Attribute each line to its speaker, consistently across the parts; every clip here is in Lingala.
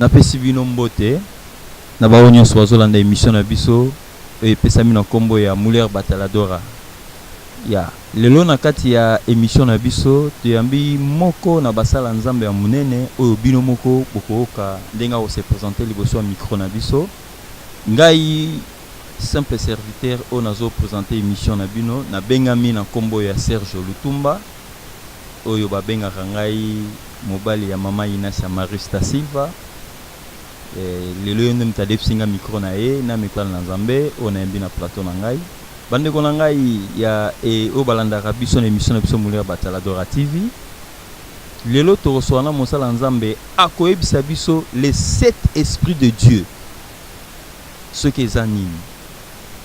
Speaker 1: na pesi bino mbote na ba onyo swazolanda émission na biso e pesami na kombo ya Muller Bataladora ya lelo na kati ya émission na biso tuyambi moko na basala nzambe ya munene oyo bino moko bokoka ndenga ko se présenter liboso ya micro na biso ngai simple serviteur o nazo présenter émission na bino na bengami na kombo ya Serge Lutumba oyo babengaka ngai mobali ya mama Inasa Marista Silva lelo yende mtadefsinga micro na ye na mikala na nzambe ona yambi na plateau na ngai bande ko na ngai ya o balandaka biso na émission na biso Muller Bataladora TV lelo to reçoana mosala nzambe akoyebisa biso les 7 esprits de Dieu ce qui est anime.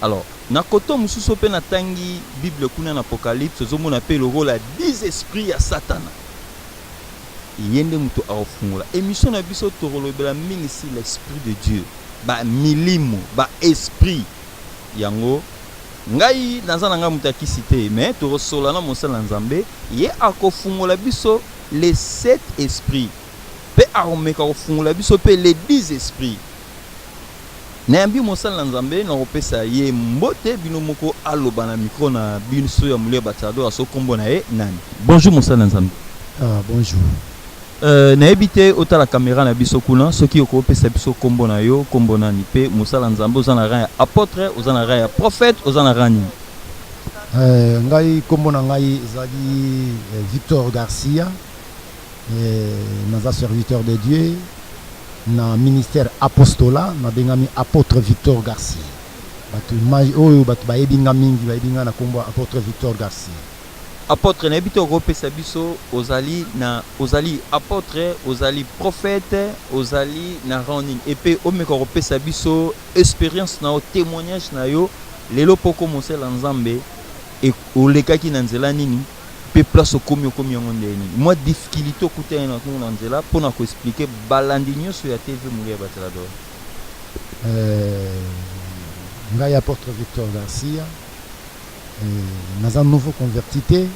Speaker 1: Alors na koto mususu pe na tangi Bible kuna na Apocalypse zomona pe le rôle à 10 esprits ya Satana yende muto afungula émission na biso to rolobela mingi si l'esprit de Dieu ba milimo ba esprit yango ngai nazana nga mutaki cité mais to resola na mosala nzambe ye akofungula biso les 7 esprits pe aromeka kofungula biso pe les 10 esprits Nambi mosala nzambe na kopesa ye mbote bino moko aloba na micro na biso ya Muller Bataladora so kombo na ye nani. Bonjour mosala nzambe.
Speaker 2: Bonjour.
Speaker 1: Na ebite ota la caméra na biso kuna soki okopesa biso kombo na yo kombo nani pe mosala nzambe ozana rang ya apôtre ozana rang ya prophète ozana rang
Speaker 2: ngai kombo na ngai ezali Victor Garcia naza serviteur de Dieu na ministère apostolat na bengami apôtre Victor Garcia batu oyo batu bayebinga mingi bayebinga na kombo apôtre Victor Garcia
Speaker 1: apôtre na ebite okopesa biso ozali apôtre ozali prophète ozali na rang et pe omeka kopesa biso expérience na o témoignage na yo lelo poko mosela nzambe e olekaki na nzela nini pe place komi yango ndeni moi difficulté okutana na nzela pona ko expliquer balandi nyonso ya TV Muller Bataladora
Speaker 2: ngai apôtre Victor Garcia naza nouveau converti te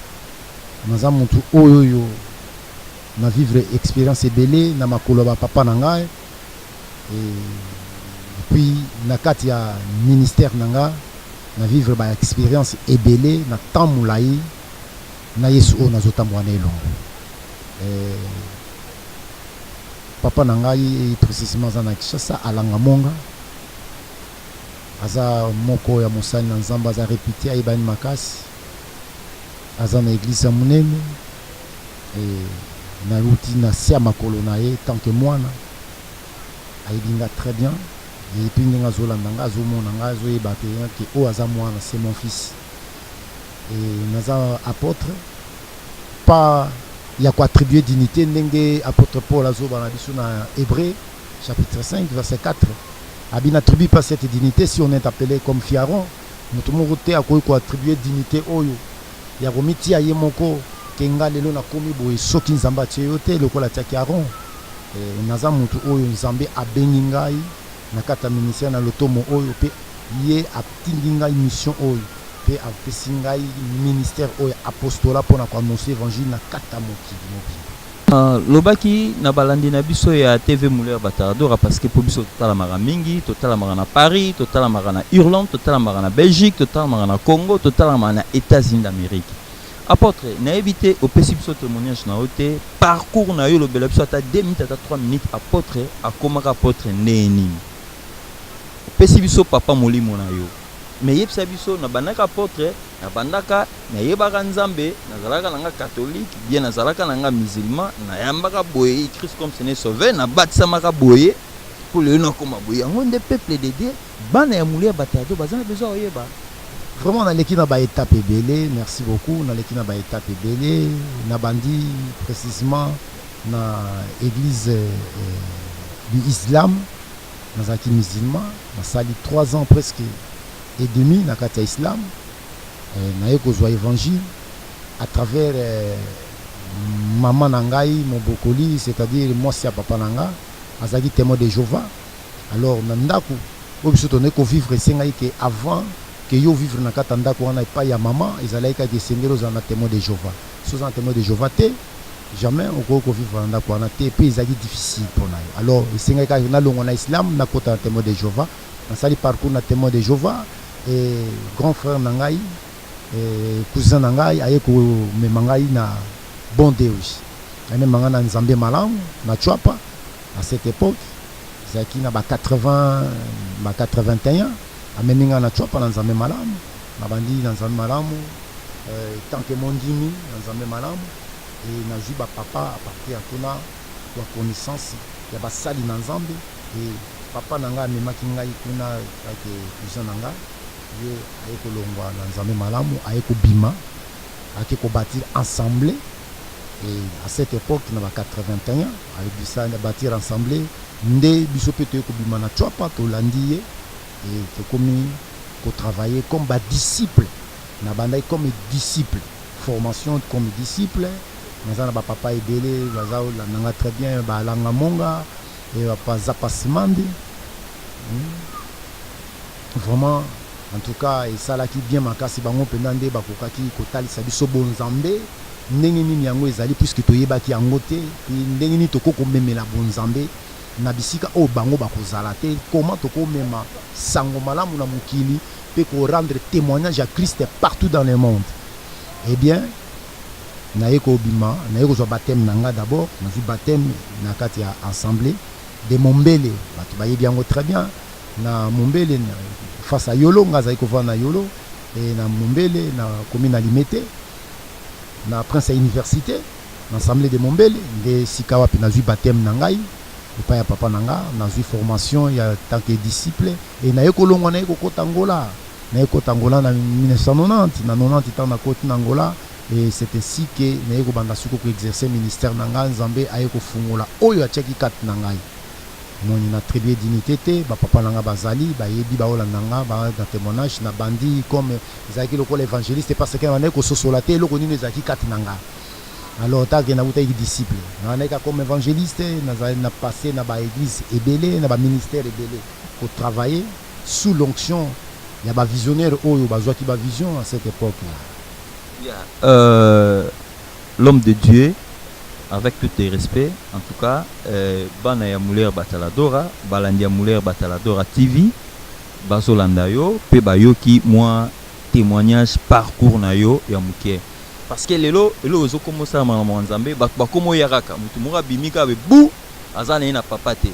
Speaker 2: naza mutu oyo na vivre expérience ebele na makolo ba papa na ngai et puis na kati ya ministère na nga na vivre ba expérience ebele na temps mulai na Yesu o nazotambola na elongo papa na ngai précisément za na Kinshasa alanga monga aza moko ya mosali na nzamba aza répété ayebani makasi aza na église ya monene na luti na sia makolo na ye tant que mwana ayebinga très bien et puis ndenge azolanda nga azomona nga azoyeba ke o aza mwana c'est mon fils et naza apôtre pas ya ko attribuer dignité ndenge apôtre Paul azoba na biso na Hébreux chapitre 5 verset 4 abi n'attribue pas cette dignité si on est appelé comme Fiaron mutu moko te akoki ko attribuer dignité oyo ya komiti aye moko kenga lelo na komi boye soki nzambe atie yo te lokola tiaki Aron naza mutu oyo nzambe abengi ngai na kata ministère na lotomo oyo pe ye atindi ngai mission oyo pe apesi ngai ministère oyo apostolat mpona koannonce évangile na kata mokili mobimba
Speaker 1: lobaki na balandi na biso ya TV Muller Bataladora parce que po biso totalamaka mingi totalamaka na Paris totalamaka na Irlande totalamaka na Belgique totalamaka na Congo totalamaka na États-Unis d'Amérique apôtre na éviter opesi biso témoignage na ote parcours na yo lobela biso ata 2 minutes ata 3 minutes apôtre akomaka apôtre neni opesi biso papa molimo na yo mais yebisa biso na bandaka apôtre na bandaka na yebaka nzambe nazalaka nanga catholique bien nazalaka nanga musulman na yambaka boye Christ comme Seigneur sauveur na batisamaka boye pour le na koma boye yango nde peuple de Dieu bana ya Muller Bataladora bazana besoin oyeba
Speaker 2: vraiment naleki na ba étape ebele merci beaucoup naleki na ba étape ebele na bandi précisément na église du islam nazalaki musulman nasali 3 ans presque et demi na kati ya islam naye kozwa évangile à travers maman na ngai mobokoli c'est-à-dire mwasi ya papa na nga azalaki témoin de Jéhovah alors na ndako oyo biso tonai kovivre esengaki ke avant que yo vivre na kati ya ndako wana epai ya maman ezalaki kaka esengeli ozala na témoin de Jéhovah so oza na témoin de Jéhovah te jamais on vivre dans quoi na te pays difficile pour nous. Alors c'est nga na longo na islam na kota témoin de Jéhovah na sali parcours na témoin de Jéhovah et grand frère nangai et cousin nangai aye ko me mangai na bon Deus ane manga na nzambe malamu na chwapa à cette époque zaki na ba 80 ba 81 ameninga na chwapa na nzambe malamu na bandi na nzambe malamu tant que mondimi na nzambe malamu et na juba papa à partir tuna kwa connaissance ya basali na nzambe et papa nanga memaki ngai kuna avec cousin nanga ye aye kolongwa na nzambe malamu aye kobima aye ko bâtir ensemble et à cette époque na ba 81 avec bisa na bâtir ensemble nde biso pe to kobima na chwapa to landiye et to komi ko travailler comme ba disciple na bandai comme disciple formation comme disciple na ba papa ebele bazao la nanga très bien ba langa monga et papa zapasimandi vraiment en tout cas et ça là qui bien makasi bango pendande bakokaki kotalisa biso bonzambe ndenge nini yango ezali puisque toyebaki yango te ndenge nini tokoko memela bonzambe na bisika o bango bakozala te comment tokomema sango malamu na mokili pe ko rendre témoignage à Christ partout dans le monde. Eh bien naye ko bima naye ko zo baptême nanga d'abord na vu baptême na kati ya assemblée de Mombele batu baye bien très bien na Mombele face à Yolo ngaza ko na Yolo et na Mombele na commune Limete na Prince à université na assemblée de Mombele de sikawa pe na vu baptême nangai pa ya papa nanga na vu formation ya tant que disciple et naye ko longo naye ko kotangola naye ko tangola na 1990 na 90 ans na côté Angola. Et c'est ainsi que naye ko banda suko ko exercer ministère nanga nzambe aye ko fungola oyo acheki kat nangai moni na tribu dignité te ba papa nanga bazali ba yebi ba ola nanga ba dans témoignage na bandi comme zaki loko l'évangéliste parce que naye ko sosola te loko nini zaki kat nanga alors ta na uta disciple naye ka comme évangéliste na passé na ba église ebele na ba ministère ebele pour travailler sous l'onction ya ba visionnaire oyo bazwa ki ba vision à cette époque là.
Speaker 1: L'homme de Dieu, avec tout les respects, en tout cas, Banaya Mouler Bataladora, Balandia Mouler Bataladora TV, Bazolandayo, Pebayo qui, moi, témoignage, parcours Nayo, Yamouké. Parce que les lots, ils ont commencé à m'enzamber, Bakomo Yaraka, Moutumora Bimika, Bou, Azana na papate.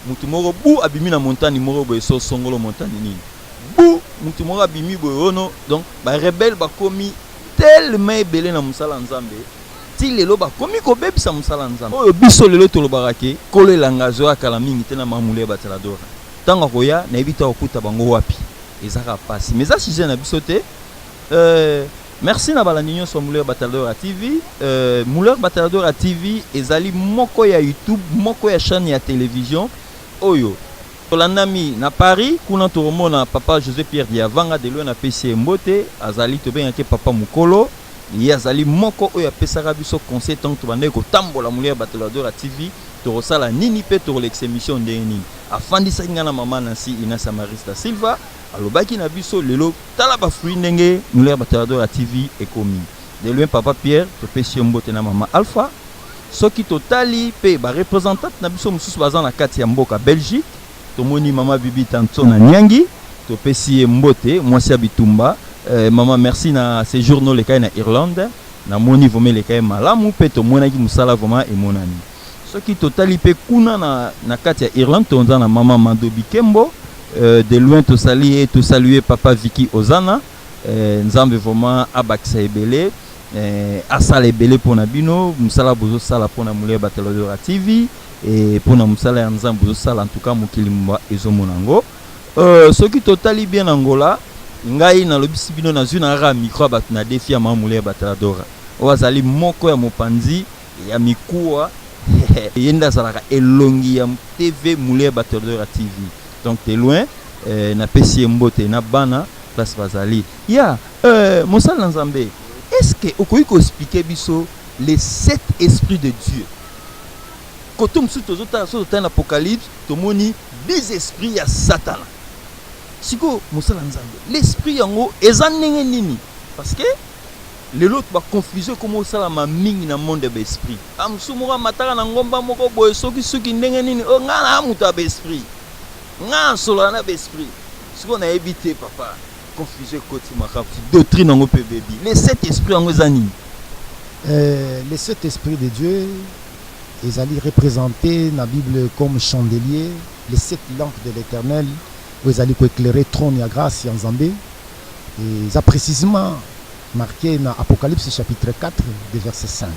Speaker 1: Moutumoro Bou, Abimina Montagne, Moro Beso, Songolo Montagne, Bou, Moutumora Bimi Boyono, donc, rebelle Bakomi. Tellement belé na musala nzambe ti lelo ba komi ko bebisa musala nzambe oyo biso lelo to lobarake kolo langazo akala mingi tena mamule bataladora tanga koya na ebita okuta bango wapi ezaka pasi mais ça sujet na biso te merci na balandinyo so mule bataladora TV mule bataladora TV ezali moko ya YouTube moko ya chaîne ya télévision oyo Tolandami na Paris, kuna toromona papa José Pierre Diavanga de loin na PC Mbote, azali to benga ke papa Mukolo, ye azali moko oyo apesaka biso conseil tant to bande ko tambola mulia bataladora TV, to rosala nini pe to lex émission ndeni. Afandisa ngana mama Nancy Ina Samarista Silva, alobaki na biso lelo tala ba fruit ndenge mulia bataladora TV ekomi. De loin papa Pierre to PC Mbote na mama Alpha, soki totali pe ba représentante na biso mususu bazan na kati ya mboka Belgique. Tomoni mama bibi tanto na Nyangi to pesi mbote mwasi bitumba mama merci na séjour no lekai na Irlande na moni vome lekai malamu pe to mona ki musala voma e monani soki totali pe kuna na kati ya Irlande to na mama Mando Bikembo de loin to saluer papa Vicky Ozana nzambe voma abakisa ebele asala ebele pona bino musala bozo sala pona mulia bataladora TV et pour na musala ya nzambe sala en tout cas mokili mwa ezomonango soki totali bien Angola ngai na lobisi bino na zuna ra micro bat na défi ya mamule bataladora owazali moko ya mopanzi ya mikuwa yenda salaka elongi ya TV mule bataladora TV donc t'es loin na pesi mbote na bana place bazali ya mosala nzambe est-ce que okoki ko expliquer biso les 7 esprits de Dieu? Quand on se trouve dans l'Apocalypse, on dit 10 esprits à Satan. Si vous l'esprit yango ezanenge nini parce que lelo ba confusion comme ça ma mingi na monde de esprit amsumura mataka na ngomba moko boye soki suki ndenge nini o ngana amuta be esprit nga solo na be esprit siko na ebité papa confusion côté makapti doctrine ngo pe baby les sept esprits ngo zani
Speaker 2: les sept esprits de Dieu ils allaient représenter dans la Bible comme chandelier les sept lampes de l'Éternel où ils allaient éclairer trône et grâce et en Zambé et ça précisément marqué dans Apocalypse chapitre 4 de verset 5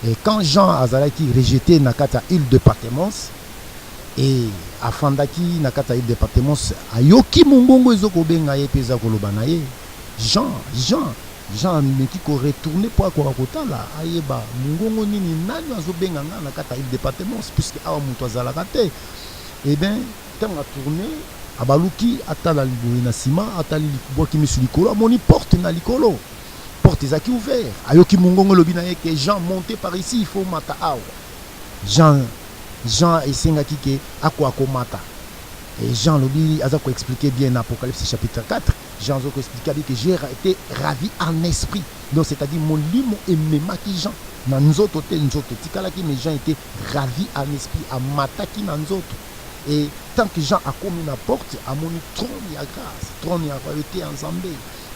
Speaker 2: et quand Jean azalaki rejeté na kata île de Patmos et afandaki na kata île de Patmos ayoki mungongo ezoko benga ye peza koloba na ye Jean meki ko retourner pour akotala ayeba mungongo nini nani azobenga nga na kata île de Patmos puisque awa muto azalaka te et bien tant a tourné abaluki atala liboye na sima atali boki misu likolo amoni porte na likolo porte ezaki ouvert ayoki mungongo lobi na ye que Jean monté par ici il faut mata awa Jean esengaki ke ako mata et Jean lobi azako expliquer bien Apocalypse chapitre 4 Jean azako expliquer que j'ai été ravi en esprit donc c'est-à-dire mon limo ememaki Jean na nzoto te nzoto tikalaki mais Jean était ravi en esprit amataki na nzoto et tant que Jean a commis la porte, a moni trône et grâce, trône et royauté en Zambé.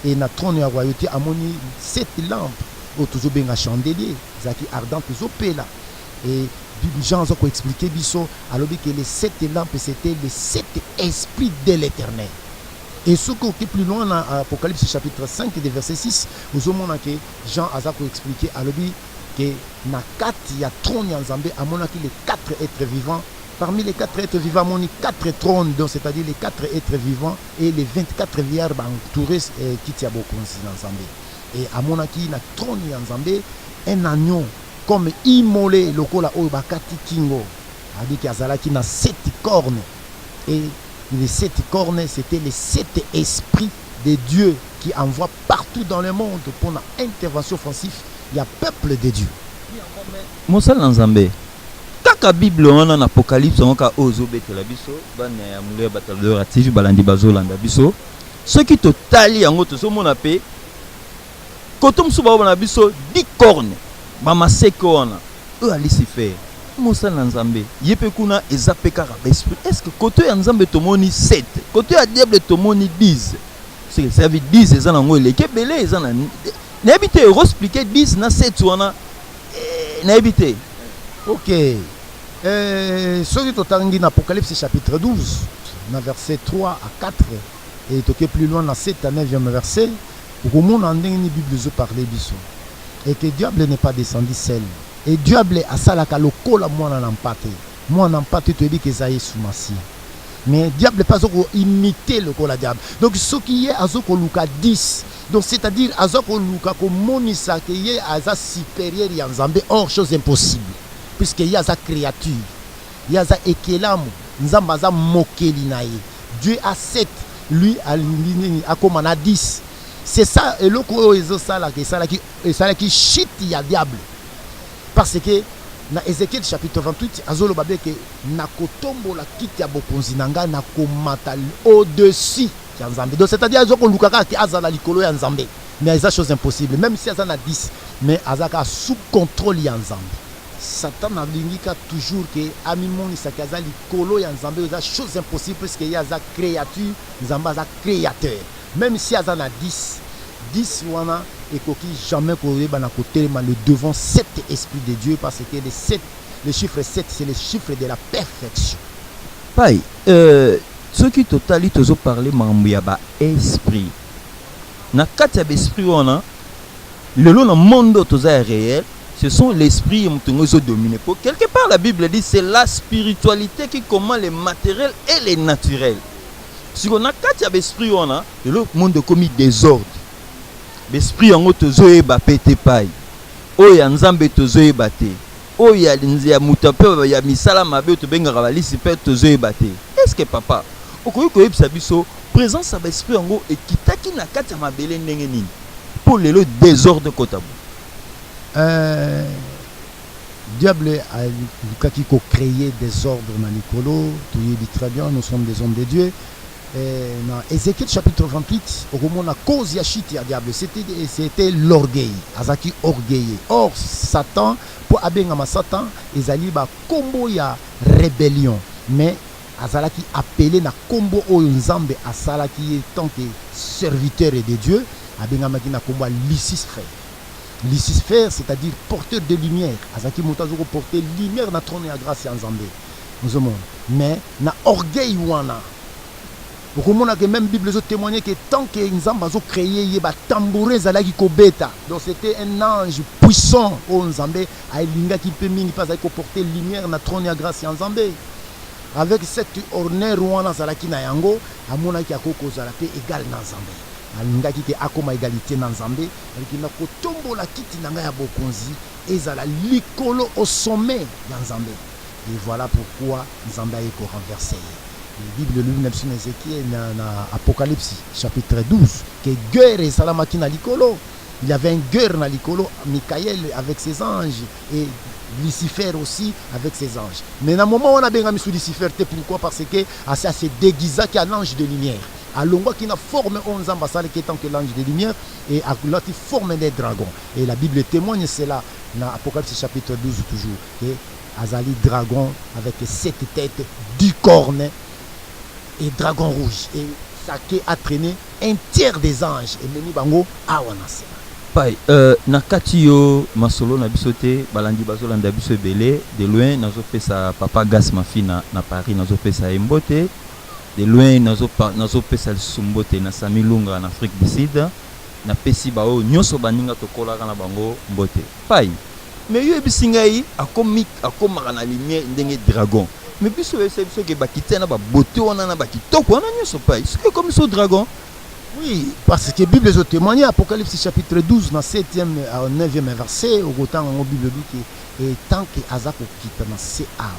Speaker 2: Et na trône et royauté a moni 7 lampes, au toujours bien chandelier, zaki ardente zopé là. Et Jean a expliqué biso, alors que les 7 lampes c'était les 7 esprits de l'Éternel. Et ce qui est plus loin dans Apocalypse chapitre 5 verset 6, nous avons que Jean a expliqué alors que na 4 il y a trône en Zambé, a moni les 4 êtres vivants. Parmi les 4 êtres vivants, il y a 4 trônes, c'est-à-dire les 4 êtres vivants et les 24 vieillards entourés qui tiennent beaucoup ensemble. Et à mon avis, il y a un trône ensemble, un agneau comme immolé, le cola au bakati kingo. C'est-à-dire qu'il y a 7 cornes. Et les 7 cornes, c'était les 7 esprits de Dieu qui envoient partout dans le monde pour une intervention offensive. Il y a peuple de Dieu.
Speaker 1: Moussa Lanzambé. Kaka Bible on en Apocalypse on ka ozo betela biso bana ya mulia bataleur TV balandi bazolanda biso ce qui totali yango to mona pe kotom suba bana biso 10 cornes ba maseko wana e ali si faire Moussa Nzambe yepe kuna ezape kaka esprit est-ce que côté ya Nzambe tomoni 7 côté ya diable tomoni 10 c'est que ça veut 10 ezana ngo leke belé ezana na habité expliquer 10 na 7 wana na habité.
Speaker 2: Ok. Ce qui est en Apocalypse chapitre 12, dans verset 3 à 4, et plus loin dans 7 à 9e verset, pour que le monde en ait une Bible de parler biso. Et que diable n'est pas descendu seul. Et diable a salaka le col à moi en empaté. Moi en empaté, tu dis que ça est sous massia. Mais diable n'est pas imiter le col à diable. Donc ce qui est à Zoko Luka 10. Donc c'est-à-dire à Zoko Luka comme monisa qui est à sa supérieur et en Zambé, hors chose impossible. Puisqu'il y a sa créature, il y a sa ekelamu, Nzamba za mokeli naye. Dieu a 7, lui a comme on a 10. C'est ça, et le coup ça qui chite il y a diable. Parce que dans Ézéchiel chapitre 28, azolo babe que nakotombo la kiti ya bokonzi nanga nakomata au-dessus ya Nzambe. Donc c'est-à-dire azoko lukaka ki azala likolo ya Nzambe. Mais c'est chose impossible, même si azana 10, mais azaka sous contrôle ya Nzambe. Satan a dit toujours que Amimon Isakaza likolo ya Nzambe c'est chose impossible parce qu'il y a sa créature, Nzamba sa créateur. Même si azana 10 wana et koki jamais koyeba na côté le devant 7 esprits de Dieu parce que le chiffre 7 c'est le chiffre de la perfection.
Speaker 1: Pai ceux qui totali tozo parler mambo ya ba esprit. Na kati ya esprit wana le long monde toza réel. Ce sont l'esprit et le dominé. Quelque part, la Bible dit c'est la spiritualité qui commande les matériels et les naturels. Si on a quatre esprits, on a le monde commis désordre. L'esprit en haut, zoé bapete paille. Oh, ya nzambe tozoé bate. Oh, ya mutape, ya misala mabe, to benga ravali, si pe tozoé bate. Est-ce que papa, okoyo koyeb sabiso, présence à l'esprit en haut et kitaki na kati ya mabele ndenge nini pour le désordre kotabu.
Speaker 2: Diable a créé des ordres dans l'écolo, tu dis très bien, nous sommes des hommes de Dieu. dans Ézéchiel chapitre 28, au moment la cause yachite ya diable, c'était l'orgueil, azaki orgueilleux. Or Satan, pour abengama Satan, ezali ba combo ya rébellion, mais azalaki appelé na combo oyo nzambe asalaki tant que serviteur de Dieu, abengama ki na combo Lucifer. Lucifer, c'est-à-dire porteur de lumière, azaki mutazoko porter lumière na trône ya grâce ya nzambe. Mais na orgueil wana. Vous que même Bible a témoigné que tant que Nzamba a créé, il y a tambourin zalaki kobeta. Donc c'était un ange puissant au Nzambe, a linga qui peut mingi pas porter lumière na trône ya grâce ya Nzambe. Avec cette honneur wana zalaki na yango, amona ki akoko zalape égal na Nzambe. Alinga ki te akoma égalité na Nzambe, aliki na kotombo la kiti na nga ya bokonzi, ezala likolo au sommet ya Nzambe. Et voilà pourquoi Nzambe a été renversé. La Bible lui-même sur Ézéchiel dans Apocalypse chapitre 12 que guerre et salamaki na likolo. Il y avait une guerre na likolo, Michael avec ses anges et Lucifer aussi avec ses anges. Mais dans le moment où on a bien mis sous Lucifer, pourquoi? Parce que ça s'est déguisé qui un ange de lumière. À l'ongwa qui a formé 11 ambassades qui est tant que l'ange de lumière et à l'autre forme des dragons. Et la Bible témoigne cela dans Apocalypse chapitre 12 toujours. Que Azali dragon avec 7 têtes, 10 cornes et dragon rouge. Et ça qui a traîné un tiers des anges. Et meni bango awanase.
Speaker 1: Pai, nakati yo masolo na bisote balandi bazolanda biso ebele de loin nazo pesa papa gas mafina na Paris nazo pesa embote de loin nazo pesa sumbote na Sami Lunga na Afrique du Sud na pesi bao nyoso baninga tokola na bango mbote. Pai, mais yo ebisingai akoma na lumière ndenge dragon. Mais puis c'est que bakité na ba beauté wana na bakitoko wana nyoso pai. C'est comme ce dragon.
Speaker 2: Oui, parce que la Bible a témoigné, Apocalypse chapitre 12, dans 7e à 9e verset, au temps où la Bible dit que tant que Azako quitte dans ces arbres,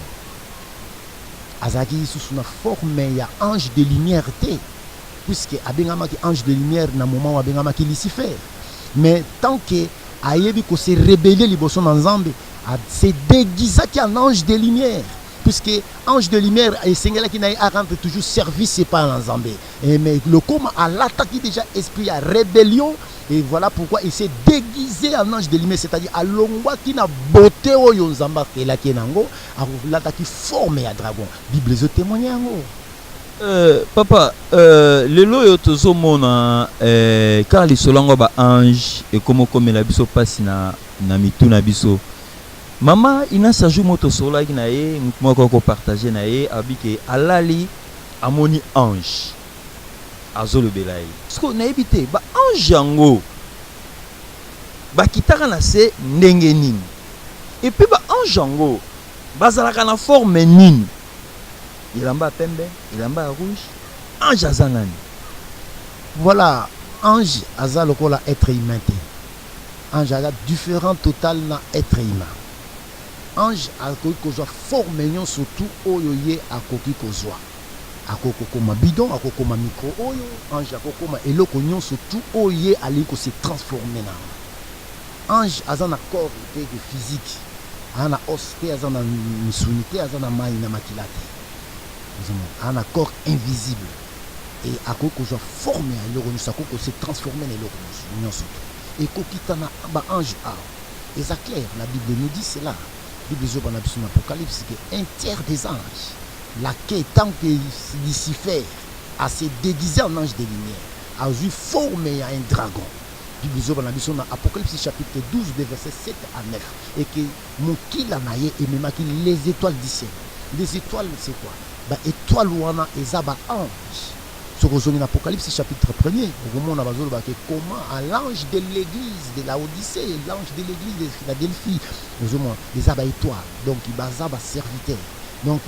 Speaker 2: Azaki sous une forme, il y a ange de lumière, puisque Abengama qui ange de lumière, dans le moment où Abengama qui Lucifer. Mais tant que Ayebi ko se rebelle liboson dans Zambé, c'est déguisé qui un ange de lumière. Puisque ange de lumière et Seigneur qui n'a rentre toujours service c'est pas en Zambé. Mais le coma à l'attaque déjà esprit à rébellion et voilà pourquoi il s'est déguisé en ange de lumière, c'est-à-dire à l'ongwa qui n'a beauté au Yonzamba et la Kenango à l'attaque qui forme à dragon. Bible zo témoigne yango.
Speaker 1: Papa, le loyo tozo mona car les solongo ba ange et comme la biso passe na mituna biso. Maman ina saju moto sola ki na ye moko ko partager na ye abike alali amoni ange azolo belai. Sko na ebite ba ange yango ba kitaka na se ndenge nini. Et puis ba ange yango bazalaka na forme nini. Ilamba pembe, ilamba rouge, ange azanani.
Speaker 2: Voilà, ange azalo kola être humain. Ange a différent total na être humain. Ange akoki kozwa forme nyon surtout oyo ye akoki kozwa. Akoko koma bidon, akoko koma micro oyo, ange akoko koma eloko nyon surtout oyo ye ali ko se transformer na. Ange azana corps de physique. Ana os te azana misunité, azana mai na makilate. Un corps invisible et à quoi que je forme à l'euro nous sakoko se transformer en l'euro nous surtout et kokitana ba ange a et ça clair la Bible nous dit cela. La Bible zo bana biso Apocalypse que un tiers des anges laquelle tant que Lucifer a se déguisé en ange de lumière a eu formé à un dragon. La Bible zo bana biso Apocalypse chapitre 12 versets 7 à 9 et que mon kila naye et même les étoiles du ciel. Les étoiles c'est quoi? Bah étoile wana ezaba ange. Sur l'Apocalypse chapitre 1er, au moment où on a comment à l'ange de l'église de la Odyssée, l'ange de l'église de Philadelphie, les aba étoiles. Donc il bazaba serviteur. Donc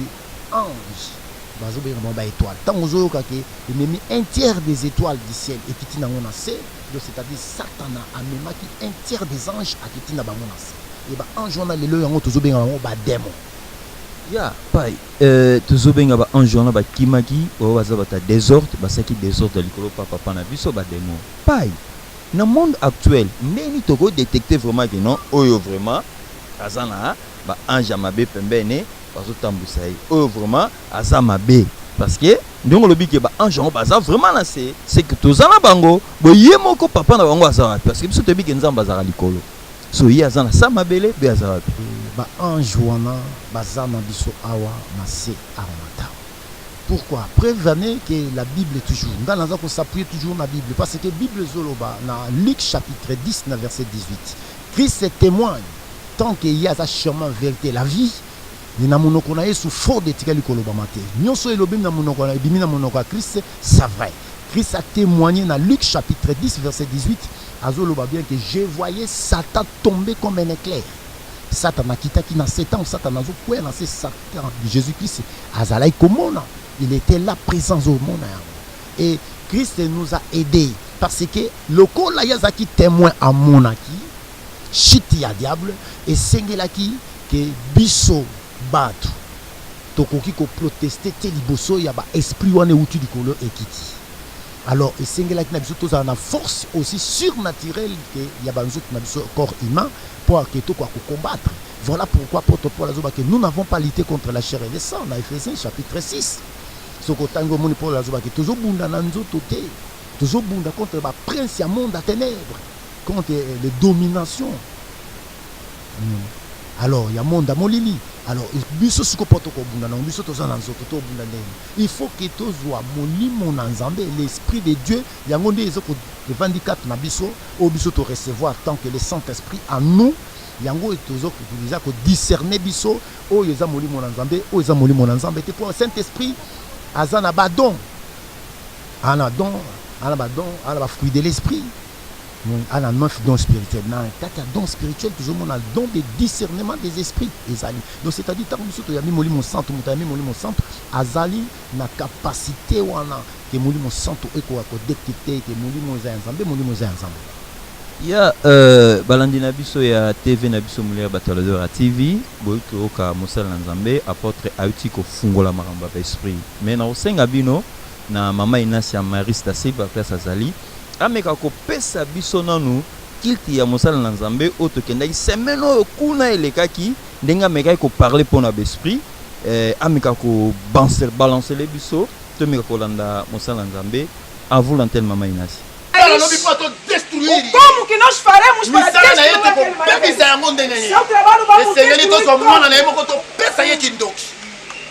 Speaker 2: ange bazo ba étoile. Tant aux autres il met un tiers des étoiles du ciel et qui tina on a c'est-à-dire Satan a même qui un tiers des anges a qui tina ba on a. Et ba ange on a les le yango tozo benga ba démon.
Speaker 1: Ya pai tozo benga ba ange on a ba kimaki o baza ba ta désordre ba saki désordre likolo papa na biso ba démon. Pai na monde actuel ndeni toko détecter vraiment que non oyo vraiment azana ba ange mabe pembene bazo tambusa oyo vraiment azama be parce que ndongo lobi ke ba ange ngo baza vraiment na c'est que tozana bango boye moko papa na bango aza wapi parce que biso tobi ke nzamba azaka likolo so ye aza na sa mabele be aza wapi
Speaker 2: ba ange wana baza na biso awa na se armata. Pourquoi? Prévenez que la Bible est toujours. Dans la qu'on s'appuie toujours na Bible parce que Bible zoloba na Luc chapitre 10 na verset 18. Christ témoigne tant qu'il y a sa chemin vérité la vie. Ni na monoko na Yesu fort de tikali koloba maté. Nyonso elobim na monoko na bimi na monoko Christ, c'est vrai. Christ a témoigné dans Luc chapitre 10 verset 18. Azoloba bien que je voyais Satan tomber comme un éclair. Satan a quitté qui na 7 ans, Satan a joué dans ces Satan Jésus-Christ. Azalaï komona. Il était là présent au monde. Et Christ nous a aidés. Parce que le corps là, il y a qui témoin à monaki, chiti à diable, et sengelaki que biso batu. Tokoki ko protester te liboso ya ba esprit wane outu du color ekiti. Alors, et sengelaki na biso tous en force aussi surnaturelle que ya ba nzoto na biso corps humain pour que to ko combattre. Voilà pourquoi Paul a dit que nous n'avons pas lutté contre la chair et le sang. Dans Ephésiens chapitre 6. Ce que tango moni Paul a dit que toujours bunda na nzoto te. Toujours bunda contre ba prince ya monde à ténèbres, contre les dominations. Alors il y a monde à molili. Alors biso suko poto ko bunda na biso to zana nzoto to bunda ndeni. Il faut que to zwa molimo na nzambe l'esprit de Dieu yango nde ezoko le 24 na biso o biso to recevoir tant que le Saint-Esprit en nous. Yango etozo ko discerner biso o yeza molimo na nzambe o yeza molimo na nzambe te pour le Saint-Esprit azana badon ana don ana badon ana ba fruit de l'esprit ana 9 dons spirituels na kaka don spirituel toujours mon don de discernement des esprits ezali donc c'est-à-dire tant biso to yami molimo santo mutami molimo santo azali na capacité wana ke molimo santo eko ko détecter ke molimo za nzambe molimo za nzambe.
Speaker 1: Ya balandi na biso ya TV na biso Mulière Bataladora TV boyiki oka mosala na nzambe apôtre auti ko fungola maramba ba esprit mais na osenga bino na mama Inasi ya Marista Seba place azali ameka ko pesa biso nanu kilti ya mosala na nzambe oto kenda semaine oyo kuna elekaki ndenga meka ko parler pona ba esprit ameka ko balancer le biso to meka ko landa mosala na nzambe à vous l'antenne mama Inasi.
Speaker 3: Como que nós faremos para destruir aquele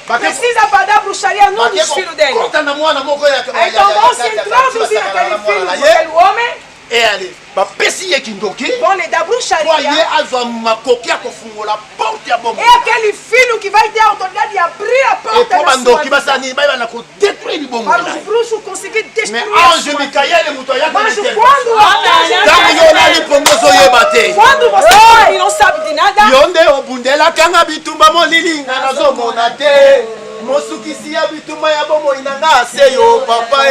Speaker 3: precisa pagar bruxaria num dos filhos dele. Então vão se introduzir naquele filho daquele homem. Vão lhe dar bruxaria. É aquele filho que vai ter a autoridade de abrir a porta da sua vida. Para os bruxos conseguir destruir a sua vida. Mas quando você não sabe de nada,
Speaker 4: mosukisi ya bituma ya bomo inanga seyo papa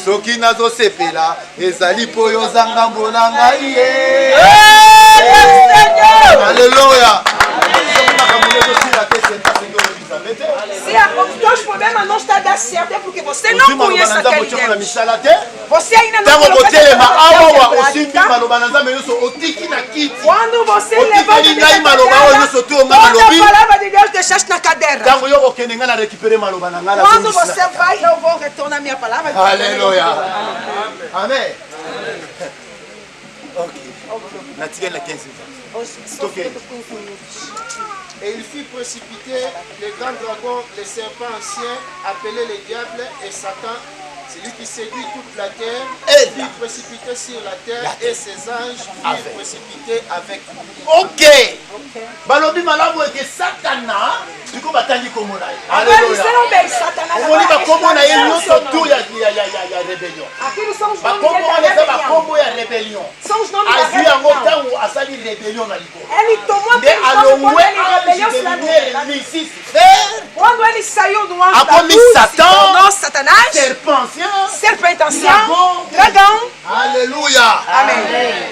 Speaker 4: soki nazo sepela ezali po yo zanga mbona ngai Alléluia.
Speaker 3: Se os teus problemas não estão dando certo é porque você não conhece aquele Deus. Você ainda não conhece aquele Deus. Quando você levanta toda a palavra de Deus deixaste na cadeira. Quando você vai, eu vou retornar minha palavra.
Speaker 4: Alléluia. Amen. Ok.
Speaker 5: Et il fit précipiter le grand dragon, le serpent ancien, appelé le diable et Satan, celui qui séduit toute la terre, et fut précipité sur la terre et ses anges furent précipités avec lui.
Speaker 4: Ok. Balobi malamu eke Satana, duko batangi komona. Alléluia. Omoni ba komona ye nyonso tu ya rébellion. Ba komona eza ba kombo ya rébellion. Azui yango tango asali rébellion na liko.
Speaker 3: Ele tomou quando ele saiu do anjo da luz, tornou Satanás, serpente ancien, dragão.
Speaker 4: Alléluia.
Speaker 3: Amen.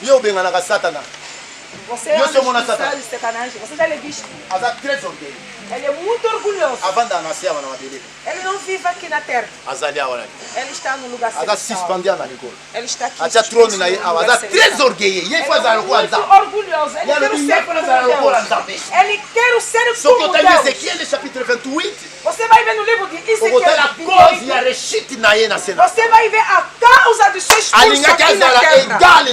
Speaker 4: Yo benganaka Satana.
Speaker 3: Você é Satanás, você já lhe visto. Ele é muito orgulhoso. Ele não vive aqui na terra. Ele está no lugar celestial. Ele está aqui. Ele é muito orgulhoso. Ele quer ser como Deus. Ele quer ser como Deus.
Speaker 4: Ezequiel chapitre 28.
Speaker 3: Você vai ver no livro de Você vai ver a causa do seu expulso aqui na terra.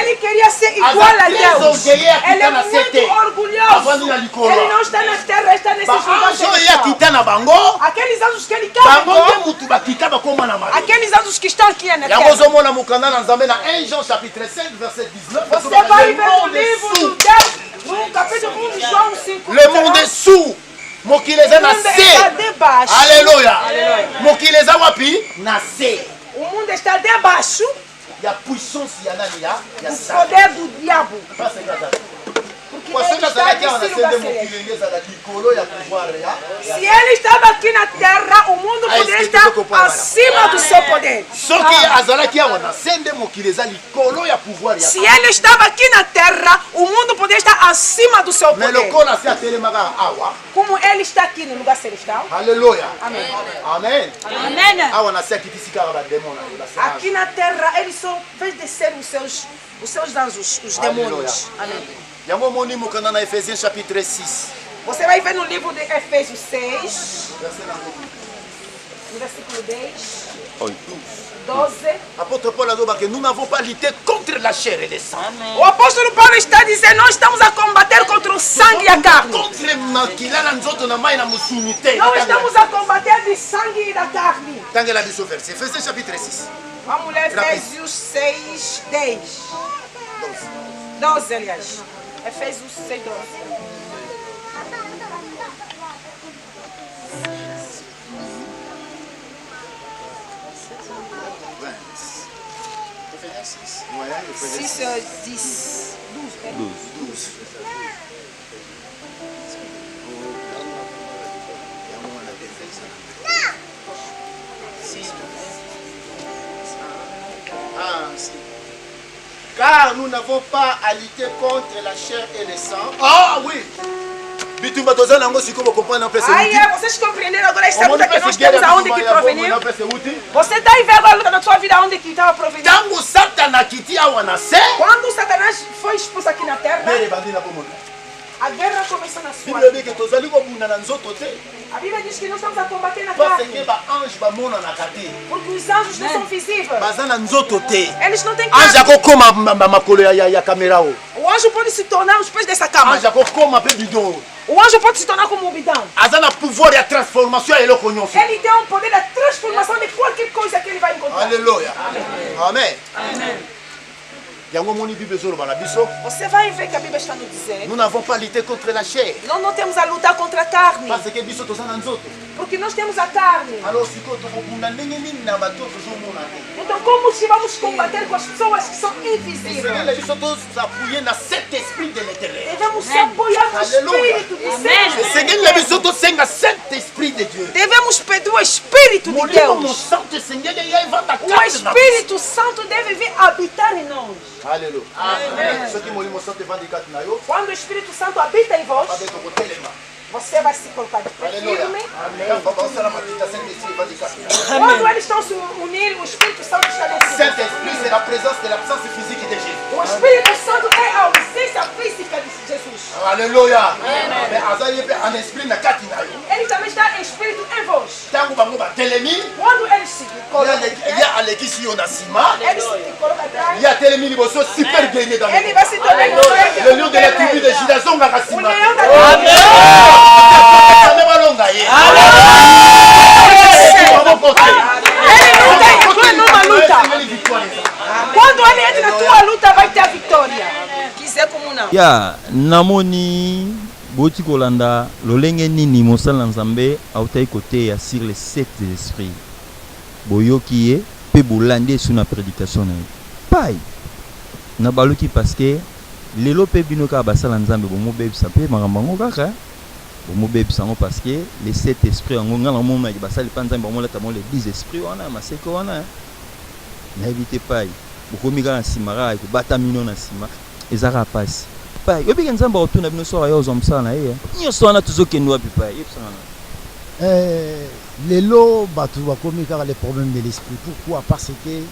Speaker 3: Ele queria ser igual a Deus. Ele é muito orgulhoso. Ele não está na terra, ele está nesse lugar celestial. Aqueles anjos que ele carregou, aqueles anjos que estão aqui na terra. Você vai ver no livro do Deus. No capítulo 1 de João 5.
Speaker 4: Le monde est sous. Mokileza na se. Alléluia. Mokileza wapi? Na se.
Speaker 3: O mundo está debaixo.
Speaker 4: Il y a puissance, il y a nani, il y a
Speaker 3: ça. O poder do diabo. Se ele estava aqui na terra, o mundo poderia estar acima do seu poder. Se ele estava aqui na terra, o mundo poderia estar acima do seu poder. Como ele está aqui no lugar celestial.
Speaker 4: Aleluia.
Speaker 3: Amém.
Speaker 4: Amém.
Speaker 3: Aqui na terra, eles só fez descer os seus anjos, os demônios. Amém.
Speaker 4: Efésiens chapitre 6.
Speaker 3: Você vai ver no livro de Efésios 6, no versículo 10, 12.
Speaker 4: Apôstolo Paulo a dit que nous n'avons pas lutté contre la chair et le sang.
Speaker 3: O apóstolo Paulo está dizendo, nós estamos a combater contra o sangue e a carne. Não estamos a combater de sangue e da carne.
Speaker 4: Efésiens chapitre 6.
Speaker 3: Vamos ler Efésios 6, 10. 12, aliás. Efésios 6, 12.
Speaker 4: Ouais,
Speaker 3: 6, 10, 12.
Speaker 5: Car nous n'avons pas à lutter contre la chair et le sang.
Speaker 4: Ah oui.
Speaker 3: Vocês compreenderam agora esta luta que nós temos aonde que proveniu? Você está aí vendo a luta na sua vida aonde que estava provenindo? Quando Satanás foi expulso aqui na terra, a guerra começou na sua vida. A Bíblia diz que nós estamos a combater na carne. Porque os anjos não são visíveis. Eles não têm carne. O anjo pode se tornar os pés dessa cama. O anjo pode se tornar como um bidão. Ele tem o poder da transformação de qualquer coisa que ele vai encontrar.
Speaker 4: Aleluia.
Speaker 3: Amém.
Speaker 4: Amém.
Speaker 3: Você vai ver que a Bíblia está nos dizendo.
Speaker 4: Nous n'avons pas lutté contre la chair.
Speaker 3: Nós não temos a lutar contra a carne. Porque nós temos a carne. Então como se vamos combater com as pessoas que são invisíveis? Devemos se apoiar no Espírito de Deus. Devemos pedir o Espírito de Deus. O Espírito Santo deve vir habitar em nós.
Speaker 4: Alléluia.
Speaker 3: Quando o Espírito Santo habita em vós, você vai se colocar de pé firme. Quando eles estão se unindo, o Espírito Santo está dentro.
Speaker 4: Saint-Esprit, c'est la présence de l'absence physique de Jésus.
Speaker 3: O Espírito Santo é a ausência física de Jesus.
Speaker 4: Alléluia.
Speaker 3: Ele também está em espírito em vós.
Speaker 4: Quando
Speaker 3: eles se colocam, ele vai se tornar
Speaker 4: le lion de la tribu de Juda zonga kasima.
Speaker 3: Quando ele entra na tua luta, vai ter a vitória. Quiser como não.
Speaker 1: Ya namoni boti kolanda lolenge nini mosala nzambe autai côté ya sur les 7 esprits. Boyoki ye pe bolande sur na prédication na pai. Na baluki parce que lelo pe binoka basala nzambe bomo bebisa pe makambango kaka. Bomo bebisa ngo parce que les 7 esprits ngo ngala mo ma basali panzambe bomo lata mo les 10 esprits wana maseko wana. Na éviter pai. Bokomika na simara ko bata mino na sima. Ezara passe. Pai, obi nzamba otuna bino so ayo zomsana ye. Nyoso wana tuzokendwa bi pai. Yepsana.
Speaker 2: Lelo batu bakomika les problèmes de l'esprit. Pourquoi? Parce que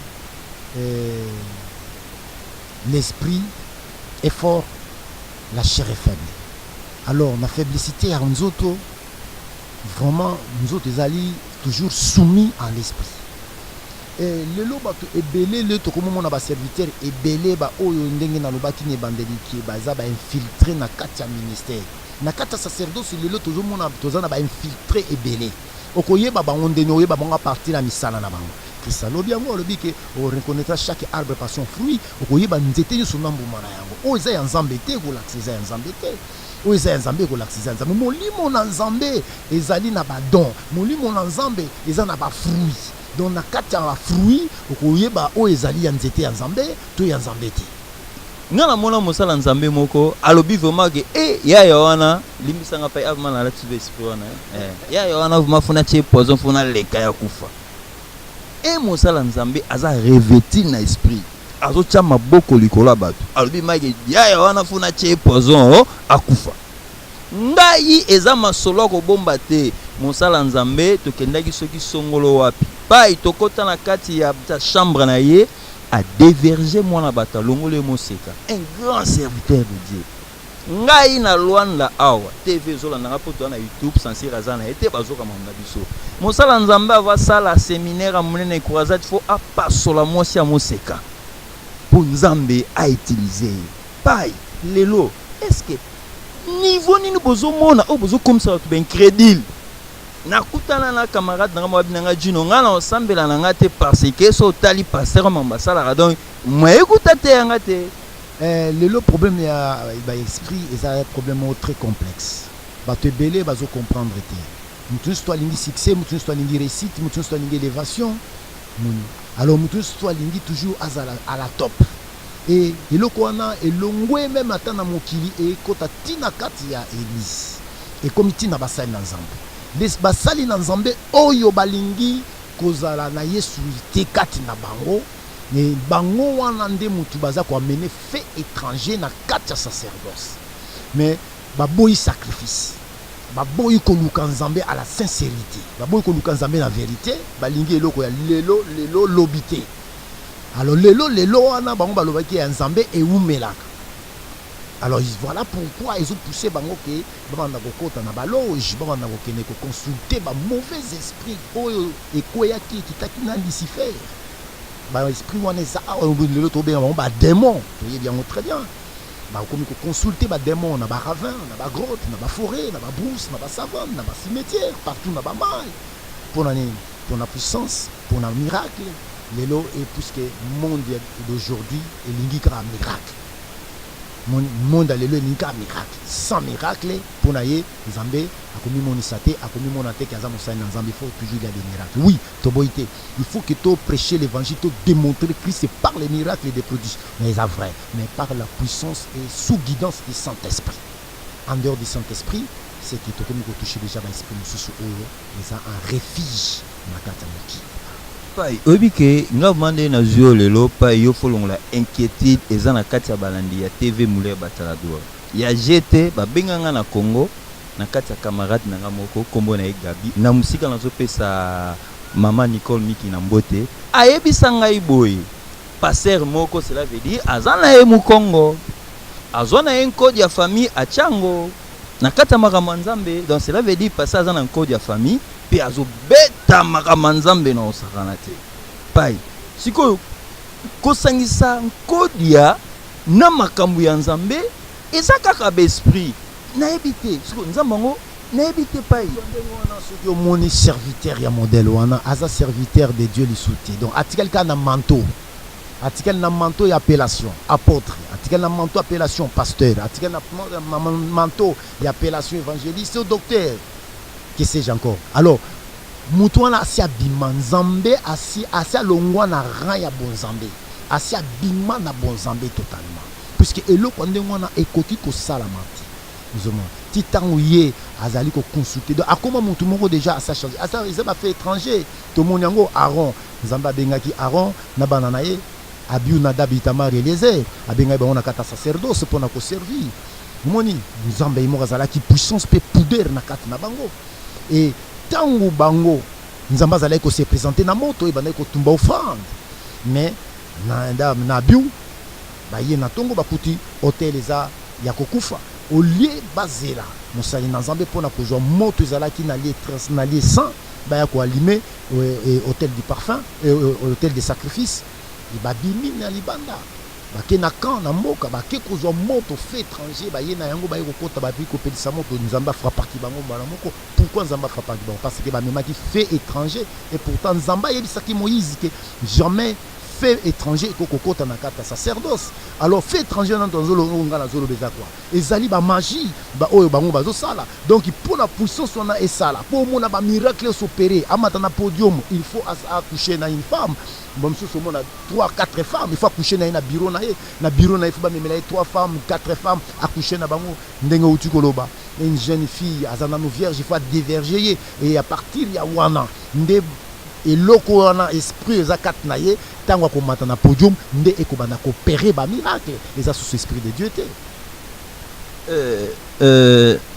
Speaker 2: l'esprit est fort, la chair est faible. Alors, la faiblesse à Nzoto, vraiment, Nzoto est toujours soumis à l'esprit. Et lelo bato ebele le to komo na ba serviteur ebele ba oyo ndenge na lobaki ne bandeli ki baza ba infiltrer na kati ya ministère na kati ya sacerdoce lelo toujours mona toza na ba infiltrer ebele okoyeba bango ndenge oyeba bango partir na misala na bango kisalo biango lobi ke o reconnaîtra chaque arbre par son fruit okoyeba nzete nyonso na mbuma na yango o eza ya nzambe te ko laxiza ya nzambe te o eza ya nzambe ko laxiza nzambe molimo na nzambe ezali na ba don molimo na nzambe eza na ba fruit donc na kati ya ba fruit okoyeba o ezali ya nzete ya nzambe to ya nzambe te
Speaker 1: ngana mona mosala nzambe moko alobi vraiment ke ya wana limbisanga pa avuma na lati esprit wana ya wana vuma funa tie poison funa leka ya kufa mosala nzambe aza revêti na esprit azo tia maboko likolo bato alobi maki ya wana funa tie poison akufa ngai eza masolo ko bomba te mosala nzambe tokendaki soki songolo wapi pai tokota na kati ya chambre na ye a déverger mwana bata longole moseka un grand serviteur de Dieu ngai na Luanda awa TV zola na poto na YouTube censé razana été bazoka mamba biso mosala nzambe ava sala séminaire monene croisade faut apasola mosi ya moseka pour nzambe a utiliser pai lelo est-ce que niveau nini bozo mona o bozo comme ça ben crédible nakutana na camarade na mwa binanga jino ngana osambela na ngate parce que so tali passer mambasala donc moi écoute te ngate
Speaker 2: le problème ya ba esprit est un problème très complexe ba te belé bazo comprendre te mutu sto lingi succès mutu sto lingi réussite mutu sto lingi élévation alors mutu sto lingi toujours à la top et eloko wana elongwe même atana mokili et kota tina kati ya église et comme tina basali na nzambe les basali na nzambe oyo balingi kozala na Yesu te kati na bango ne bango wana nde mutu baza ko amener fait étranger na kati ya sacerdoce mais baboyi sacrifice baboyi ko luka nzambe à la sincérité baboyi ko luka nzambe na vérité balingi eloko ya lelo lobité alors lelo wana bango balobaki ya nzambe eumelaka. Alors voilà pourquoi ils ont poussé bango ke banda kokota na baloge banda kokene ko consulter ba mauvais esprit oyo ekoyaki kitaki na Lucifer ba esprit wana za le to bien ba démon to bien très bien ba comme ko consulter ba démon na ba ravin na ba grotte na ba forêt na ba brousse na ba savane na ba cimetière partout na ba mal pour la puissance pour un miracle lelo et puisque monde d'aujourd'hui est l'ingikra miracle monde alelo nika miracle sans miracle pour naye nzambe akomi monisate akomi monate kaza mosali nzambe faut toujours garder des miracles oui to boité il faut que tu prêcher l'évangile to démontrer Christ par les miracles et des prodiges mais c'est vrai mais par la puissance et sous guidance du Saint-Esprit en dehors du Saint-Esprit c'est que tu comme toucher déjà l'esprit mususu oyo mais un refuge na kata moki
Speaker 1: pai obike nga mande na zio lelo pai yo folongola inquiétude eza na kati ya balandi ya TV Muler Batalador ya GT babenganga na Congo na kati ya camarade nanga moko kombo na Gabi na musika nazo pesa mama Nicole Miki na mbote ayebisa ngai boye passer moko cela veut dire azana e mu Congo azona en code ya famille a Chango na kati ya makambo nzambe donc cela veut dire passer azana en code ya famille pe azo beta makambo nzambe na osakana te pai siko kosangisa nkodia na makambo ya nzambe eza kaka ba esprit na ebite siko nzambe ngo na ebite pai
Speaker 2: wana soki omoni serviteur ya modèle wana aza serviteur de Dieu lisuti donc atikel ka na manteau atikel na manteau ya appellation apôtre atikel na manteau appellation pasteur atikel na manteau ya appellation évangéliste docteur. Que sais-je encore? Alors, Moutouana asi abima nzambe asi longwa na rang ya bonzambe. Asi abima na bonzambe totalement. Puisque eloko ndengwana ekoki ko salamati. Nous titango ye azali ko consulter. Donc akoma mutu moko déjà asa changer. Asa ils ont fait étranger. To monyango Aaron, nzamba bengaki Aaron na banana ye Abiu Nadab Itamar Eliezer, abenga ba on a kata sacerdoce pour na ko servir. Moni nzamba imo azala ki puissance pe poudre na kata na bango. Et tango bango nzamba zala ko se présenter na moto e bana ko tumba offrande mais na biu ba ye na tongo bakuti hôtel eza ya kokufa au lieu bazela mosali na nzambe pona ko joa moto zala ki na lieu 100 baya ko allumer hôtel du parfum hôtel des sacrifices et babimi na libanda bake na camp na mboka bake kozwa moto fait étranger baye na yango baye kokota bapi kopelisa moto nzamba frappaki bango mbala moko. Pourquoi nzamba frappaki bango? Parce que bamemaki fait étranger et pourtant nzamba yebisaki Moïse que jamais fait étranger kokokota na kata sacerdoce. Alors fait étranger na nzolo ngana zolo beza quoi ezali ba magie ba oyo bango bazo sala. Donc pour la puissance on a esala pour mona ba miracle s'opérer amata na podium il faut accoucher na une femme. Bon monsieur so mona 3-4 femmes il faut accoucher na bureau na il faut ba memela 3 femmes 4 femmes accoucher na bango ndenge uti koloba. Une jeune fille azana no vierge il faut déverger et à partir ya wana nde et loko wana esprit zakat na ye tango ko mata na podium nde ekobana ko opérer ba miracle et ça sous esprit de Dieu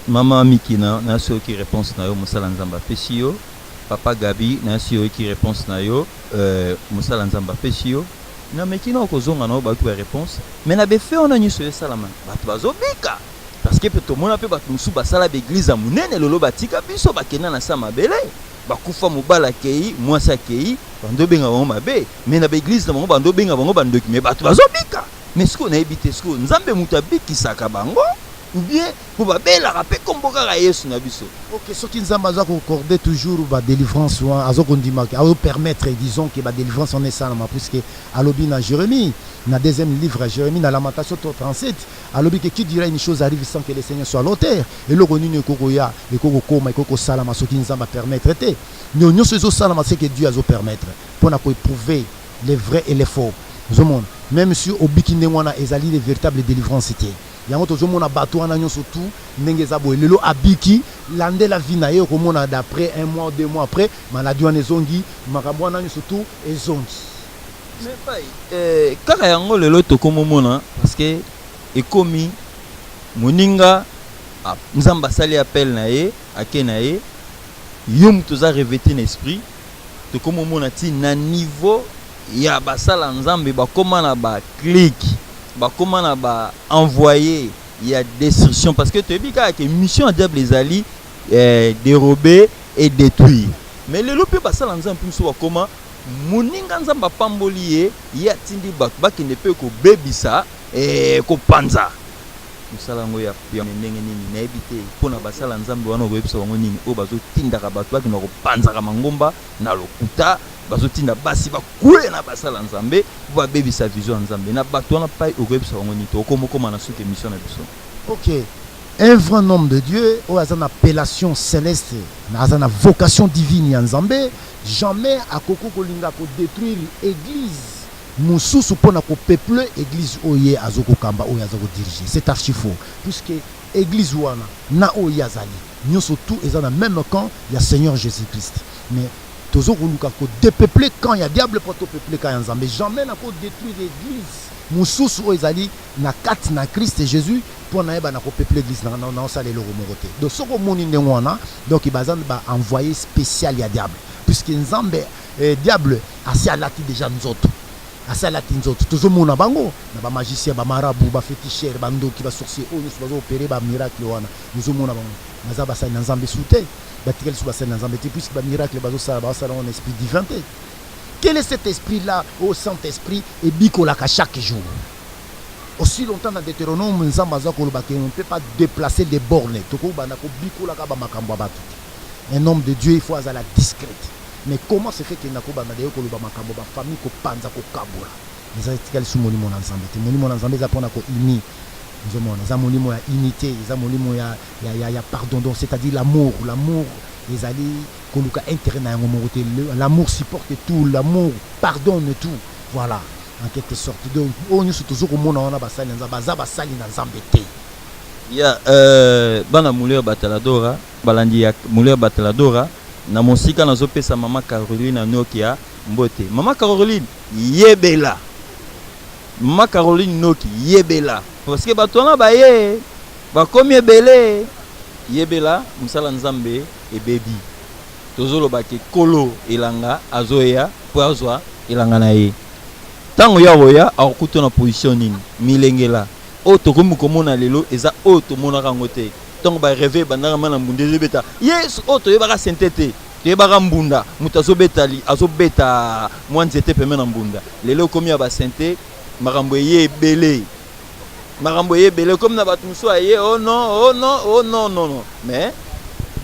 Speaker 1: maman Mikina na so qui réponse na yo musala nzamba pesio papa Gabi na so qui réponse na yo musala nzamba pesio na Mikina ko zonga na ba tu réponse mais na be fait on a nyu so salama batu bazobika parce que peut mona pe batu musu basala be église a munene lolo batika biso bakena na sama bele bakufa mobala kei mwasa kei bando benga bango mabe mais na église na bango bando benga bango bandoki mais bato bazobika mais ce qu'on a évité ce qu'on nzambe mutabiki saka bango ou bien pour babela rapé komboka ka Yesu na biso.
Speaker 2: OK, ce qui nzamba za ko accorder toujours ba délivrance ou azo kondima a permettre disons que ba délivrance on est ça puisque alobi na Jérémie na deuxième livre Jérémie na Lamentation 37 alobi que qui dira une chose arrive sans que le Seigneur soit l'auteur et le koni ne kokoya et kokoma et koko salama ce qui nzamba permettre té nyonyo ce salama c'est que Dieu a permettre pour na ko éprouver les vrais et les faux. Même si au bikinde wana ezali les véritables délivrances était yango tozomona bato wana nyonso tout ndenge za boye lelo abiki lande la vie na ye komona d'après 1 mois 2 mois après maladie wana ezongi makambo wana nyonso tout ezongi
Speaker 1: mais pai kaka yango lelo tokomomona parce que ekomi moninga nzamba sali appel na ye ake na ye yum toza revêté l'esprit tokomomona ti na niveau ya basala nzambe bakoma na ba clic bakoma na ba envoyer il y a destruction parce que tu dis que mission à diable les ali dérober et détruire mais le lope basala nzambe so bakoma moninga nzamba pambolié ya tindi baki ne peut ko bebisa ko panza musala ngo ya ndenge nini na ebité pona basala nzambe wana obebisa bango nini o bazo tindaka bato baki na ko panza ka mangomba na lokuta bazotinda basi bakule na basala nzambe ba bebisa vision nzambe na bato wana pai okebisa bango nini to komokoma na suki mission na biso.
Speaker 2: OK, un vrai homme de Dieu o a une appellation céleste na une vocation divine ya nzambe jamais akoko kolinga ko détruire église mususu pona ko peuple église oye azoko kamba oye azoko diriger. C'est archi faux puisque église wana na oye azali nyoso tout est dans le même camp il y a Seigneur Jésus-Christ mais toujours ko dépeupler quand il y a diable pour te peupler quand nzambe jamais na ko détruire l'église mususu oezali na kat na Christ Jésus pour na ba na ko peupler l'église na sale lo mokote donc soko moni ndengwana donc bazan ba envoyé spécial ya diable puisque nzambe diable asi alati déjà nzoto asalati nzoto tozomona bango na ba magicien ba marabu ba féticheur ba ndoki ba sorcier o nyuso bazo opérer ba miracle wana tozomona bango naza ba sali na nzambe souté batikeli sous basali na nzambe te puisque ba miracle bazo sala en esprit divin te. Quel est cet esprit là au Saint-Esprit et bikolaka chaque jour aussi longtemps dans Deutéronome nzamba za ko lobaka on ne peut pas déplacer les bornes toko bana ko bikolaka ba makambo ba tout. Un homme de Dieu il faut azala discrète. Mais comment se fait qu'il n'a pas de koloba makambo ba famille ko panza ko kabura les articles sous molimo na nzambe te molimo na nzambe za pona ko uni nzomona za molimo ya unité za molimo ya pardon donc c'est-à-dire l'amour les alliés koluka intérêt na yango mokote l'amour supporte tout l'amour pardonne tout voilà en quelque sorte donc on nous toujours ko mona wana basali nzamba za basali na nzambe te
Speaker 1: ya bana muler bataladora balandi ya muler bataladora na mosika nazopesa mama Caroline na Nokia mbote mama Caroline yebela mama Caroline Noki yebela parce que batona baye bakomi ebele yebela musala nzambe e baby tozolo bake kolo elanga azoya poazwa elanga na ye tango ya roya akuto na position nini milengela o tokomi komona lelo eza o to mona kango te donc ba rêver bandanga mana mbundeze beta yes o to yebaka sentete tebaka mbunda mutu azobeta mwa nzete peme na mbunda lelo komi ya basente makambo ye ebele comme na bato mosusu aye oh non mais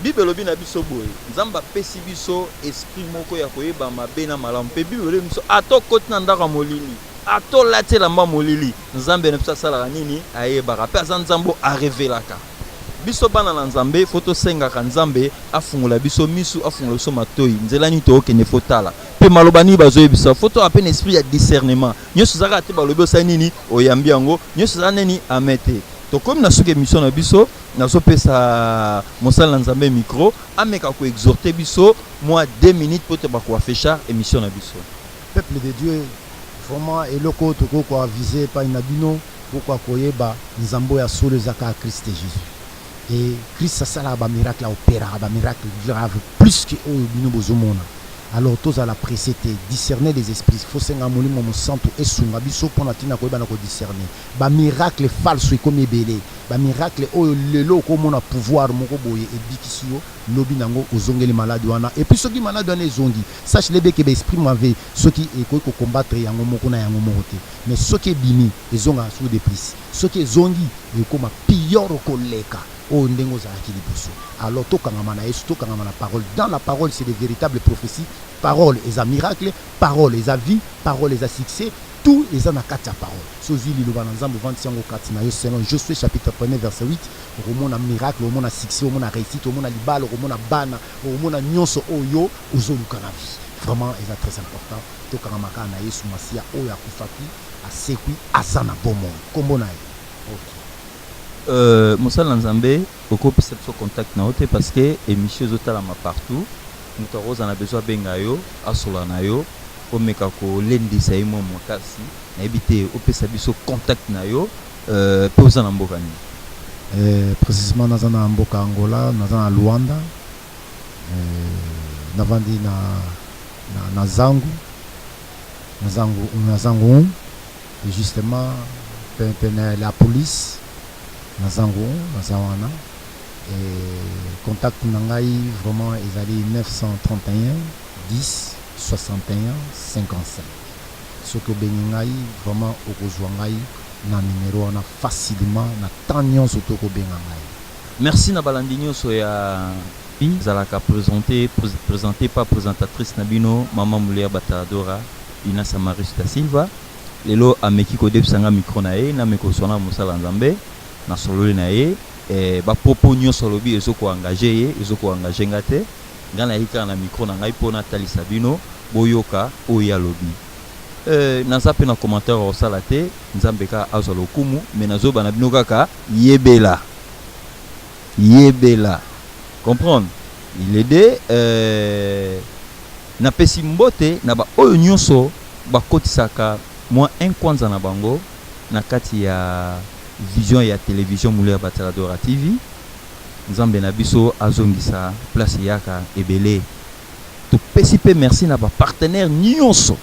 Speaker 1: bible elobi na biso boye nzambe apesi biso esprit moko ya koyeba mabe na malamu mpe bible elobi biso atokoti na ndako ya molili atolati elamba molili nzambe na biso asalaka nini ayebaka mpe aza nzambe arevelaka biso bana na nzambe fo tosengaka nzambe afungola biso misu afungola biso matoi nzela nini tookende fo tala mpe maloba nini bazoyebisa fo to apena esprit ya discernement nyonso ezalaka te balobi osali nini oyambi yango nyonso eza nini ame te tokomi na soki émission na biso nazopesa mosala na nzambe micro ameka koexhorte biso mwa 2 minutes po te bakoafesha émission na biso.
Speaker 2: Peuple de Dieu, vraiment eloko toko ko aviser pa inabino pourquoi koyeba nzambo ya solo zaka Christ Jésus. Et Christ ça la ba miracle opéra ba miracle grave plus que o bino bozomona. Alors tous à la précédé discerner les esprits faut senga molimo mo santo esunga biso pona tina koyeba na ko discerner ba miracle falso comme ebele ba miracle o lelo ko mona pouvoir moko boye ebikisio lobi nango ozongeli malade wana et puis soki malade wana ezongi sache lebe ke ba esprit mauvais soki ekoki ko combattre yango moko na yango moko te mais soki bimi ezonga sous des prises soki ezongi ekoma pire koleka o ndengo za akilibuso. Alors tokangama na Yesu tokangama na parole. Dans la parole c'est des véritables prophéties. Parole est un miracle, parole est à vie, parole est à succès. Tout est en akata parole. Sozi li loba nzambo 25 au 4 na yo selon Josué chapitre 1 verset 8. Au monde a miracle, au monde a succès, au monde a réussite, au monde a libal, au monde a bana, au monde a nyonso oyo ozoluka na vie. Vraiment est très important. Tokangama ka na Yesu Masia oyo akufaki asekwi azana bomo. Kombo na ye. OK.
Speaker 1: Mosala nzambe okopesa biso contact na ote parce que émission ezotalama partout moto akoza na besoin abenga yo asola na yo omeka kolendisa ye mwa makasi nayebi te opesa biso contact na yo mpe oza na mboka nini?
Speaker 2: Précisément naza na mboka Angola, naza na Luanda, navandi na Zangu et justement la police Nazango, Nazawana, et contact Nangai vraiment ils allaient 931 10 61 55. Ce que Beningai vraiment au Kozwangai na numéro on a facilement na tanyon surtout ko Beningai.
Speaker 1: Merci na balandinyo soya zalaka présenté par présentatrice Nabino Maman Moulia Bataladora Ina Samaris da Silva lelo ameki ko debsanga micro na e na meko sona mosala nzambe na solo na ye ba propos nyonso lobi ezoko engager ye ezoko engager ngate ngana hika na micro na ngai pona talisa bino boyoka oya lobi naza pe na commentaire au salate nzambe ka azalo kumu mais nazo bana bino kaka yebela comprendre il est na pesi mbote na ba oyo nyonso ba kotisaka moi un kwanza na bango na kati ya vision ya télévision Mouler Bataladora TV nzambe na biso azongisa place yaka ebele to pesipe merci na ba partenaire nyonso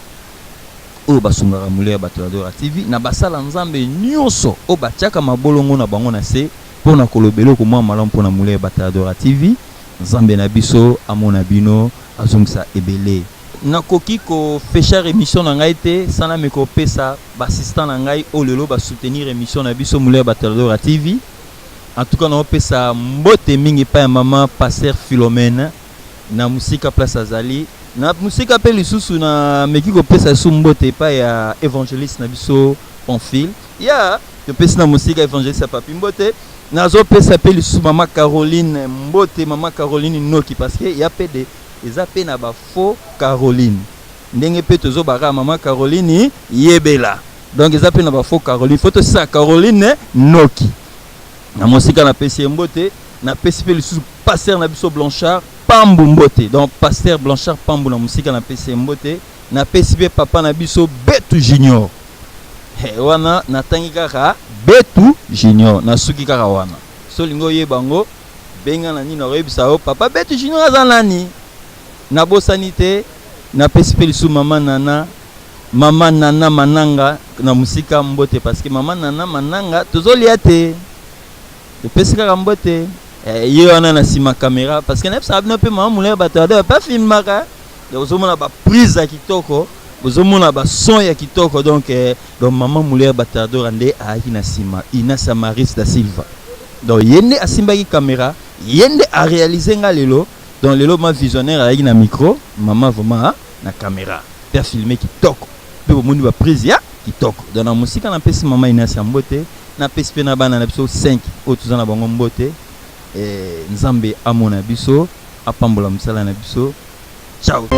Speaker 1: o basungara Mouler Bataladora TV na basala nzambe nyonso o batiaka mabolongo na bango na se pona kolobelo ko mwa malamu pona Mouler Bataladora TV nzambe na biso amona bino azongisa ebele nakoki ko fechar émission na ngai te sana me ko pesa ba assistant na ngai o lelo ba soutenir émission na biso Mouler Bataladora TV. En tout cas na pesa mbote mingi pa ya mama Pasteur Philomène na musika place azali na musika pe lisusu na meki ko pesa su mbote pa ya évangéliste na biso Pamphile ya to pesa na musika évangéliste Papi Mbote na zo pesa pe lisusu mama Caroline Mbote mama Caroline Noki parce que ya pe de eza pe na ba faux Caroline ndenge pe tozo bara mama Caroline yebela donc eza pe na ba faux Caroline photo ça Caroline Noki na mosika na pesi mbote na pesi pe lisusu Pasteur na biso Blanchard Pambu Mbote donc Pasteur Blanchard Pambu na mosika na pesi mbote na pesi pe papa na biso Betu Junior wana na tangi kaka Betu Junior na suki kaka wana so lingo yebango benga na nini na rebisa o papa Betu Junior azanani na bosanité na pesipe lisu mama nana mananga na musika mbote parce que mama nana mananga tozolia te to pesika mbote Ye wana na sima caméra parce que ça n'a pas maman Moulin Batallador pas filmer donc on a ba prise à kitoko vous on ba son ya kitoko donc maman Moulin Batallador ande a na sima Ina Samaris da Silva donc yende asimba ki caméra yende a réaliser nga lelo donc lelo ma visionnaire a na micro maman vraiment na caméra per filmer kitoko pe bo mundi ba prise ya kitoko donc na musique na pesi maman Ina Sambote na pesi pe na bana na biso 5 autres na bango mbote Nzambe amona biso apambola msala na biso ciao